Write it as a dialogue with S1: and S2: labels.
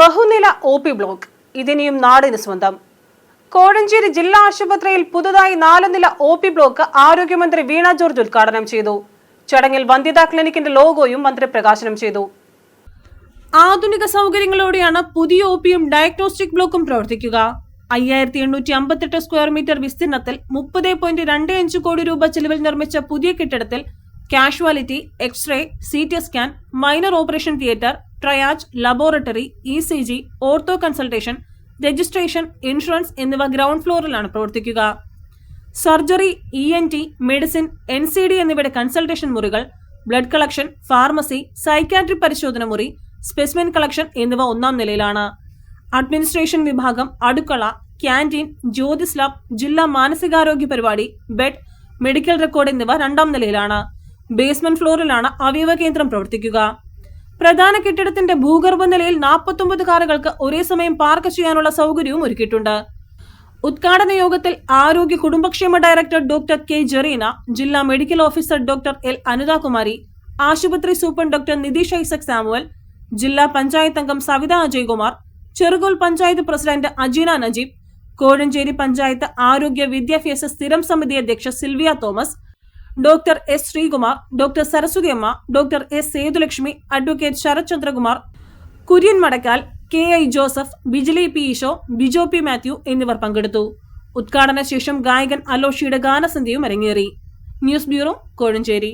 S1: ബഹുനില OP block ഇതിനിയും നാടിന് സ്വന്തം. കോഴഞ്ചേരി ജില്ലാ ആശുപത്രിയിൽ പുതുതായി 4 നില OP ബ്ലോക്ക് ആരോഗ്യമന്ത്രി വീണ ജോർജ് ഉദ്ഘാടനം ചെയ്തു. ചടങ്ങിൽ വന്ധ്യതാ ക്ലിനിക്കിന്റെ ലോഗോയും മന്ത്രി പ്രകാശനം ചെയ്തു. ആധുനിക സൗകര്യങ്ങളോടെയാണ് പുതിയ OPയും ഡയഗ്നോസ്റ്റിക് ബ്ലോക്കും പ്രവർത്തിക്കുക. 5858 സ്ക്വയർ മീറ്റർ വിസ്തീർണത്തിൽ 30.25 കോടി രൂപ ചെലവിൽ നിർമ്മിച്ച പുതിയ കെട്ടിടത്തിൽ casualty, x ray, CT scan, minor operation theatre, triage, laboratory, ECG, ortho consultation, registration, insurance എന്നിവ ഗ്രൗണ്ട് ഫ്ലോറിലാണ് പ്രവർത്തിക്കുക. സർജറി, ENT, മെഡിസിൻ, NCD എന്നിവയുടെ കൺസൾട്ടേഷൻ മുറികൾ, ബ്ലഡ് കളക്ഷൻ, ഫാർമസി, സൈക്യാട്രി പരിശോധന മുറി, സ്പെസിമെൻ കളക്ഷൻ എന്നിവ 1-ാം നിലയിലാണ്. അഡ്മിനിസ്ട്രേഷൻ വിഭാഗം, അടുക്കള, ക്യാൻറ്റീൻ, ജ്യോതിസ് ലാബ്, ജില്ലാ മാനസികാരോഗ്യ പരിപാടി, ബെഡ്, മെഡിക്കൽ റെക്കോർഡ് എന്നിവ 2-ാം നിലയിലാണ്. ബേസ്മെന്റ് ഫ്ലോറിലാണ് അവയവ കേന്ദ്രം പ്രവർത്തിക്കുക. പ്രധാന കെട്ടിടത്തിന്റെ ഭൂഗർഭ നിലയിൽ 49 കാറുകൾക്ക് ഒരേ സമയം പാർക്ക് ചെയ്യാനുള്ള സൗകര്യവും ഒരുക്കിയിട്ടുണ്ട്. ഉദ്ഘാടന യോഗത്തിൽ ആരോഗ്യ കുടുംബക്ഷേമ ഡയറക്ടർ ഡോക്ടർ K. ജെറീന, ജില്ലാ medical officer doctor L. Anithakumari, ആശുപത്രി സൂപ്രണ്ട് ഡോക്ടർ നിതീഷ് ഐസക് സാമുവൽ, ജില്ലാ പഞ്ചായത്ത് അംഗം സവിത അജയ്കുമാർ, ചെറുകോൽ പഞ്ചായത്ത് പ്രസിഡന്റ് അജീന നജീബ്, കോഴഞ്ചേരി പഞ്ചായത്ത് ആരോഗ്യ വിദ്യാഭ്യാസ സ്ഥിരം സമിതി അധ്യക്ഷ Silvia Thomas, doctor S. Sreekumar, doctor Saraswathi Amma, doctor S. Sethulakshmi, advocate Sarath Chandrakumar, Kurian Madakkal, KI Joseph, Bijili P. Eesho, Bijo P. Mathew എന്നിവർ പങ്കെടുത്തു. ഉദ്ഘാടന ശേഷം ഗായകൻ അലോഷിയുടെ ഗാനസന്ധ്യയും അരങ്ങേറി. News bureau, Kozhencherry.